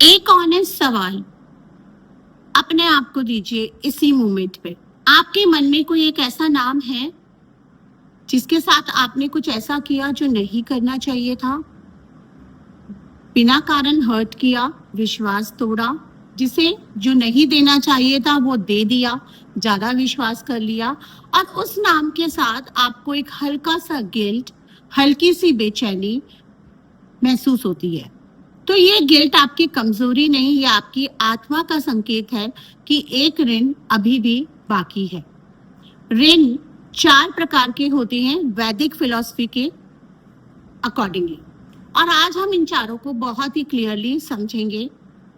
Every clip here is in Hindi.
एक ऑनेस्ट सवाल अपने आप को दीजिए इसी मोमेंट पे। आपके मन में कोई एक ऐसा नाम है जिसके साथ आपने कुछ ऐसा किया जो नहीं करना चाहिए था, बिना कारण हर्ट किया, विश्वास तोड़ा, जिसे जो नहीं देना चाहिए था वो दे दिया, ज्यादा विश्वास कर लिया, और उस नाम के साथ आपको एक हल्का सा गिल्ट, हल्की सी बेचैनी महसूस होती है। तो ये गिल्ट आपकी कमजोरी नहीं, ये आपकी आत्मा का संकेत है कि एक ऋण अभी भी बाकी है। ऋण 4 प्रकार के होते हैं वैदिक फिलॉसफी के अकॉर्डिंगली, और आज हम इन चारों को बहुत ही क्लियरली समझेंगे।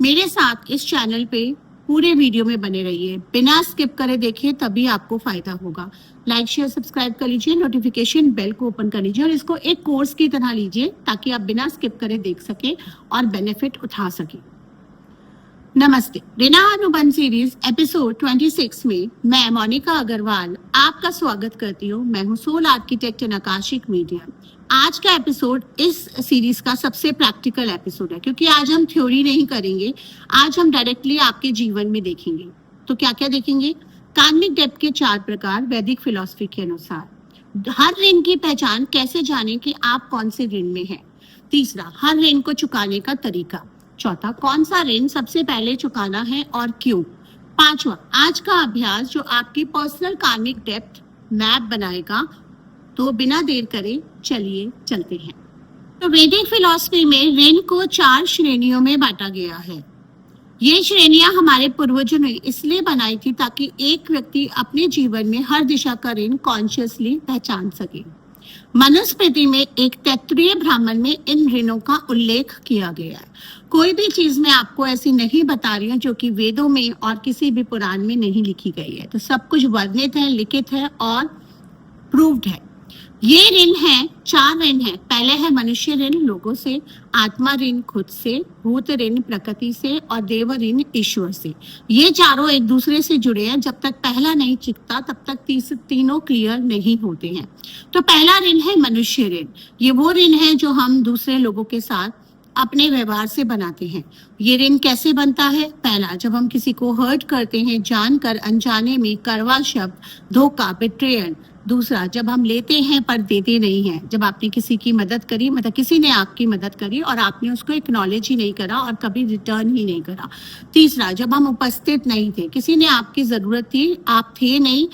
मेरे साथ इस चैनल पे पूरे वीडियो में बने रहिए, बिना स्किप करे देखिए, तभी आपको फायदा होगा। लाइक शेयर सब्सक्राइब कर लीजिए, नोटिफिकेशन बेल को ओपन कर लीजिए और इसको एक कोर्स की तरह लीजिए ताकि आप बिना स्किप करे देख सके और बेनिफिट उठा सके। नमस्ते, ऋणा अनुबंध सीरीज एपिसोड 26 में मैं मोनिका अग्रवाल आपका स्वागत करती हूँ। मैं हूँ soul architect and akashic medium. आज का एपिसोड इस सीरीज का सबसे प्रैक्टिकल एपिसोड है, क्योंकि आज हम थ्योरी नहीं करेंगे, आज हम डायरेक्टली आपके जीवन में देखेंगे। तो क्या क्या देखेंगे? कार्मिक डेब्ट के 4 प्रकार वैदिक फिलॉसफी के अनुसार। हर ऋण की पहचान, कैसे जाने कि आप कौन से ऋण में हैं। तीसरा, हर ऋण को चुकाने का तरीका। चौथा, कौन सा ऋण सबसे पहले चुकाना है और क्यों। पांचवा, आज का अभ्यास जो आपकी पर्सनल कार्मिक डेब्ट मैप बनाएगा। तो बिना देर करे चलिए चलते हैं। तो वैदिक फिलॉसफी में ऋण को 4 श्रेणियों में बांटा गया है। ये श्रेणियां हमारे पूर्वजों ने इसलिए बनाई थी ताकि एक व्यक्ति अपने जीवन में हर दिशा का ऋण कॉन्शियसली पहचान सके। मनुस्मृति में एक तैत्तिरीय ब्राह्मण में इन ऋणों का उल्लेख किया गया है। कोई भी चीज मैं आपको ऐसी नहीं बता रही हूँ जो कि वेदों में और किसी भी पुराण में नहीं लिखी गई है। तो सब कुछ वर्णित है, लिखित है और प्रूव्ड है। ये ऋण है, 4 ऋण है। पहले है मनुष्य ऋण लोगों से, आत्मा ऋण खुद से, भूत ऋण प्रकृति से और देव ऋण ईश्वर से। ये चारों एक दूसरे से जुड़े हैं। जब तक पहला नहीं चिपता तब तक तीनों क्लियर नहीं होते हैं। तो पहला ऋण है मनुष्य ऋण। ये वो ऋण है जो हम दूसरे लोगों के साथ अपने व्यवहार से बनाते हैं। ये ऋण कैसे बनता है? पहला, जब हम किसी को हर्ट करते हैं, जानकर अनजाने में, कड़वा शब्द, धोखा, बिट्रेयल। दूसरा, जब हम लेते हैं पर देते नहीं हैं। जब आपने किसी की मदद करी, मतलब किसी ने आपकी मदद करी और आपने उसको एक्नॉलेज ही नहीं करा और कभी रिटर्न ही नहीं करा। तीसरा, जब हम उपस्थित नहीं थे, किसी ने आपकी जरूरत थी, आप थे नहीं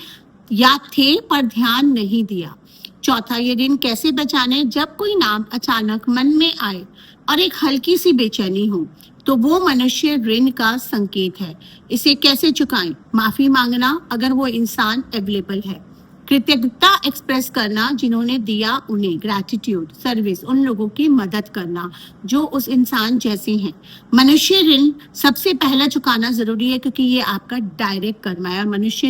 या थे पर ध्यान नहीं दिया। चौथा, ये ऋण कैसे बचाने? जब कोई नाम अचानक मन में आए और एक हल्की सी बेचैनी हो तो वो मनुष्य ऋण का संकेत है। इसे कैसे चुकाएं? माफी मांगना अगर वो इंसान अवेलेबल है, कृतज्ञता एक्सप्रेस करना जिन्होंने दिया उन्हें, ग्रैटिट्यूड, सर्विस, उन लोगों की मदद करना जो उस इंसान जैसे हैं। मनुष्य ऋण सबसे पहला चुकाना जरूरी है क्योंकि ये आपका डायरेक्ट कर्म है और मनुष्य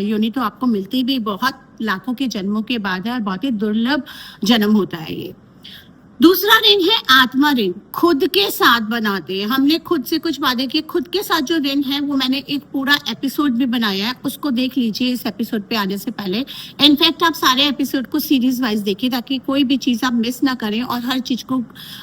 योनि तो आपको मिलती भी बहुत लाखों के जन्मों के बाद है और बहुत ही दुर्लभ जन्म होता है ये। दूसरा ऋण है आत्मा ऋण, खुद के साथ बनाते हैं। हमने खुद से कुछ वादे किए। खुद के साथ जो ऋण है वो मैंने एक पूरा एपिसोड भी बनाया है, उसको देख लीजिए इस एपिसोड पे आने से पहले। इनफैक्ट आप सारे एपिसोड को सीरीज वाइज देखिए ताकि कोई भी चीज आप मिस ना करें और हर चीज को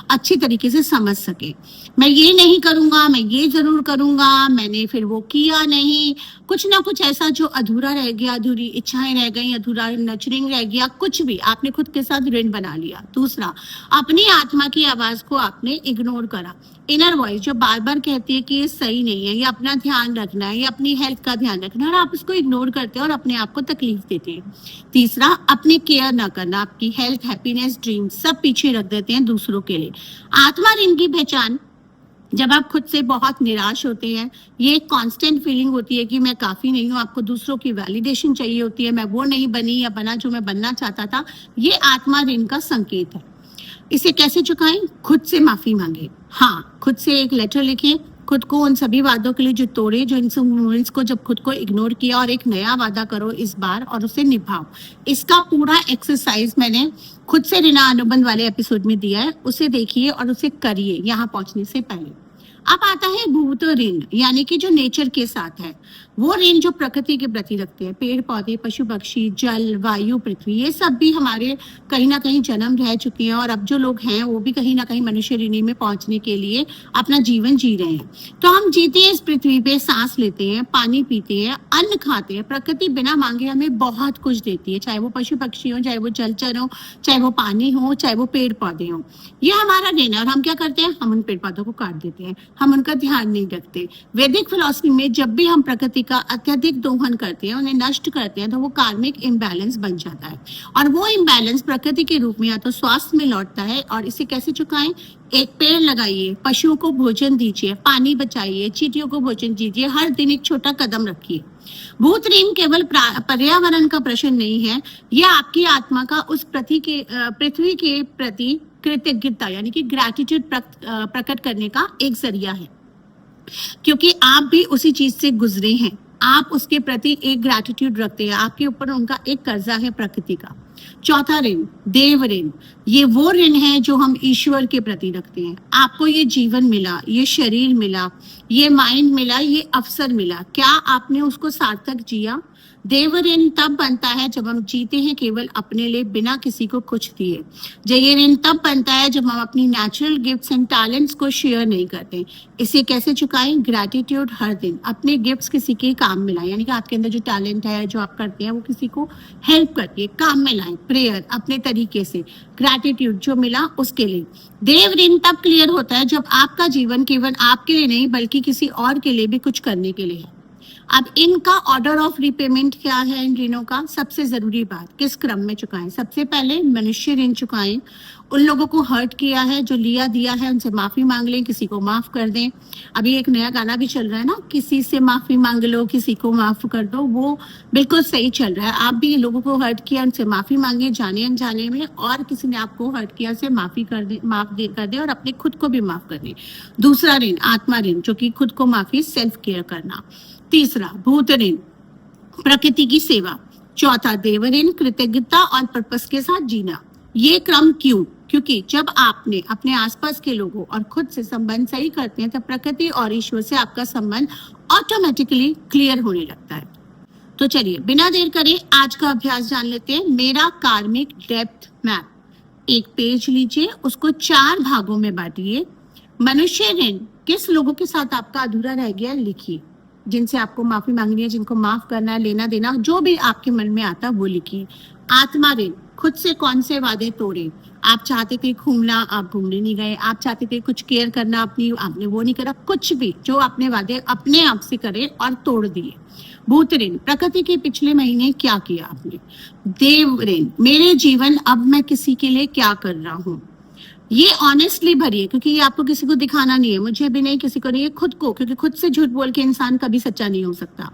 अच्छी तरीके से समझ सके। मैं ये नहीं करूंगा, मैं ये जरूर करूंगा, मैंने फिर वो किया नहीं, कुछ ना कुछ ऐसा जो अधूरा रह गया, अधूरी इच्छाएं रह गई, अधूरा नर्चरिंग रह गया, कुछ भी आपने खुद के साथ ऋण बना लिया। दूसरा, अपनी आत्मा की आवाज को आपने इग्नोर करा। इनर वॉइस जो बार बार कहती है कि ये सही नहीं है, ये अपना ध्यान रखना है, ये अपनी हेल्थ का ध्यान रखना है, और आप उसको इग्नोर करते हैं और अपने आप को तकलीफ देते हैं। तीसरा, अपनी केयर ना करना, आपकी हेल्थ, हैप्पीनेस, ड्रीम सब पीछे रख देते हैं दूसरों के लिए। आत्मा ऋण की पहचान, जब आप खुद से बहुत निराश होते हैं, ये कांस्टेंट फीलिंग होती है कि मैं काफी नहीं हूँ, आपको दूसरों की वैलिडेशन चाहिए होती है, मैं वो नहीं बनी या बना जो मैं बनना चाहता था, ये आत्मा ऋण का संकेत है। इसे कैसे चुकाएं? खुद से माफी मांगे। हाँ, खुद से एक लेटर लिखिए, खुद को उन सभी वादों के लिए जो तोड़े, जो इन मोमेंट्स को जब खुद को इग्नोर किया, और एक नया वादा करो इस बार और उसे निभाओ। इसका पूरा एक्सरसाइज मैंने खुद से ऋणा अनुबंध वाले एपिसोड में दिया है, उसे देखिए और उसे करिए यहाँ पहुंचने से पहले। अब आता है भूत ऋण, यानी कि जो नेचर के साथ है। वो ऋण जो प्रकृति के प्रति रखते हैं, पेड़ पौधे, पशु पक्षी, जल, वायु, पृथ्वी, ये सब भी हमारे कहीं ना कहीं जन्म रह चुके हैं और अब जो लोग हैं वो भी कहीं ना कहीं मनुष्य ऋणी में पहुंचने के लिए अपना जीवन जी रहे हैं। तो हम जीते हैं इस पृथ्वी पे, सांस लेते हैं, पानी पीते हैं, अन्न खाते हैं। प्रकृति बिना मांगे हमें बहुत कुछ देती है, चाहे वो पशु पक्षी हो, चाहे वो जलचर हो, चाहे वो पानी हो, चाहे वो पेड़ पौधे हो। ये हमारा ऋण है और हम क्या करते हैं, हम उन पेड़ पौधों को काट देते हैं, हम उनका ध्यान नहीं रखते। वैदिक फिलॉसफी में जब भी हम प्रकृति का अत्यधिक दोहन करते हैं, उन्हें नष्ट करते हैं, तो वो कार्मिक इम्बैलेंस बन जाता है और वो इम्बैलेंस प्रकृति के रूप में या तो स्वास्थ्य में लौटता है। और इसे कैसे चुकाएं? एक पेड़ लगाइए, पशुओं को भोजन दीजिए, पानी बचाइए, चींटियों को भोजन दीजिए, हर दिन एक छोटा कदम रखिए। भूत ऋण केवल पर्यावरण का प्रश्न नहीं है, यह आपकी आत्मा का उस पृथ्वी के प्रति कृतज्ञता यानी कि ग्रैटिट्यूड प्रकट करने का एक जरिया है, क्योंकि आप भी उसी चीज से गुजरे हैं। आप उसके प्रति एक ग्रैटिट्यूड रखते हैं, आपके ऊपर उनका एक कर्जा है प्रकृति का। चौथा ऋण, देव ऋण। ये वो ऋण है जो हम ईश्वर के प्रति रखते हैं। आपको ये जीवन मिला, ये शरीर मिला, ये माइंड मिला, ये अवसर मिला, क्या आपने उसको सार्थक जिया? देव ऋण तब बनता है जब हम जीते हैं केवल अपने लिए, बिना किसी को कुछ दिए। ये ऋण तब बनता है जब हम अपनी नेचुरल गिफ्ट्स एंड टैलेंट्स को शेयर नहीं करते। इसे कैसे चुकाएं? ग्रैटिट्यूड हर दिन। अपने गिफ्ट्स किसी के काम में लाएं, यानी कि आपके अंदर जो टैलेंट है, जो आप करते हैं, वो किसी को हेल्प करके काम में लाएं। प्रेयर अपने तरीके से, ग्रैटिट्यूड जो मिला उसके लिए। देव ऋण तब क्लियर होता है जब आपका जीवन केवल आपके लिए नहीं बल्कि किसी और के लिए भी कुछ करने के लिए है। अब इनका ऑर्डर ऑफ रिपेमेंट क्या है? इन ऋणों का सबसे जरूरी बात, किस क्रम में चुकाएं? सबसे पहले मनुष्य ऋण चुकाएं। उन लोगों को हर्ट किया है, जो लिया दिया है, उनसे माफी मांग लें, किसी को माफ कर दें। अभी एक नया गाना भी चल रहा है ना, किसी से माफी मांग लो, किसी को माफ कर दो, वो बिल्कुल सही चल रहा है। आप भी लोगों को हर्ट किया, उनसे माफी मांगे जाने अनजाने में, और किसी ने आपको हर्ट किया से माफी कर दे और अपने खुद को भी माफ कर दे। दूसरा ऋण आत्मा ऋण, जो कि खुद को माफी, सेल्फ केयर करना। तीसरा भूत ऋण, प्रकृति की सेवा। चौथा देव ऋण, कृतज्ञता और पर्पस के साथ जीना। ये क्रम क्यों? क्योंकि जब आपने अपने आसपास के लोगों और खुद से संबंध सही करते हैं, तब प्रकृति और ईश्वर से आपका संबंध ऑटोमेटिकली क्लियर होने लगता है। तो चलिए बिना देर करे आज का अभ्यास जान लेते हैं। मेरा कार्मिक डेप्थ मैप। एक पेज लीजिए, उसको 4 भागों में बांटिए। मनुष्य ऋण, किस लोगों के साथ आपका अधूरा रह गया लिखिए, जिनसे आपको माफी मांगनी है, जिनको माफ करना है, लेना देना जो भी आपके मन में आता वो लिखिए। आत्मा ऋण, खुद से कौन से वादे तोड़े? आप चाहते थे घूमना, आप घूमने नहीं गए। आप चाहते थे कुछ केयर करना अपनी, आपने वो नहीं करा। कुछ भी जो अपने वादे अपने आप से करे और तोड़ दिए। भूत ऋण, प्रकृति के पिछले महीने क्या किया आपने? देव ऋण, मेरे जीवन अब मैं किसी के लिए क्या कर रहा हूँ। ये ऑनेस्टली भरिए, क्योंकि ये आपको किसी को दिखाना नहीं है, मुझे भी नहीं, किसी को नहीं है, खुद को, क्योंकि खुद से झूठ बोल के इंसान कभी सच्चा नहीं हो सकता।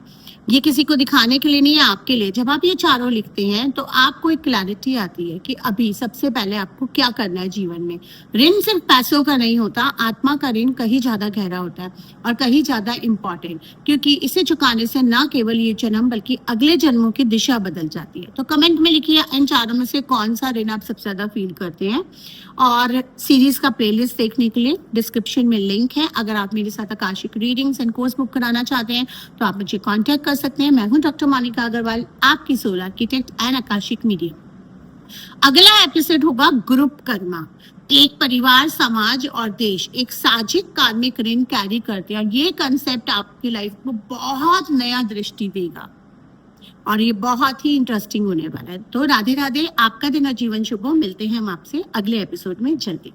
ये किसी को दिखाने के लिए नहीं है, आपके लिए। जब आप ये चारों लिखते हैं तो आपको एक क्लैरिटी आती है कि अभी सबसे पहले आपको क्या करना है जीवन में। ऋण सिर्फ पैसों का नहीं होता, आत्मा का ऋण कहीं ज्यादा गहरा होता है और कहीं ज्यादा इंपॉर्टेंट, क्योंकि इसे चुकाने से न केवल ये जन्म बल्कि अगले जन्मों की दिशा बदल जाती है। तो कमेंट में लिखिए इन चारों में से कौन सा ऋण आप सबसे ज्यादा फील करते हैं। और सीरीज का प्लेलिस्ट देखने के लिए डिस्क्रिप्शन में लिंक है। अगर आप मेरे साथ Akashic readings and course book कराना चाहते हैं तो आप मुझे कांटेक्ट कर सकते हैं। मैं हूं डॉक्टर मोनिका अग्रवाल, आपकी soul architect and akashic medium. अगला एपिसोड होगा ग्रुप कर्मा। एक परिवार, समाज और देश एक साझिक कार्मिक ऋण कैरी करते हैं और ये कंसेप्ट आपकी लाइफ को बहुत नया दृष्टि देगा और ये बहुत ही इंटरेस्टिंग होने वाला है। तो राधे राधे, आपका दिन और जीवन शुभ हो। मिलते हैं हम आपसे अगले एपिसोड में जल्दी।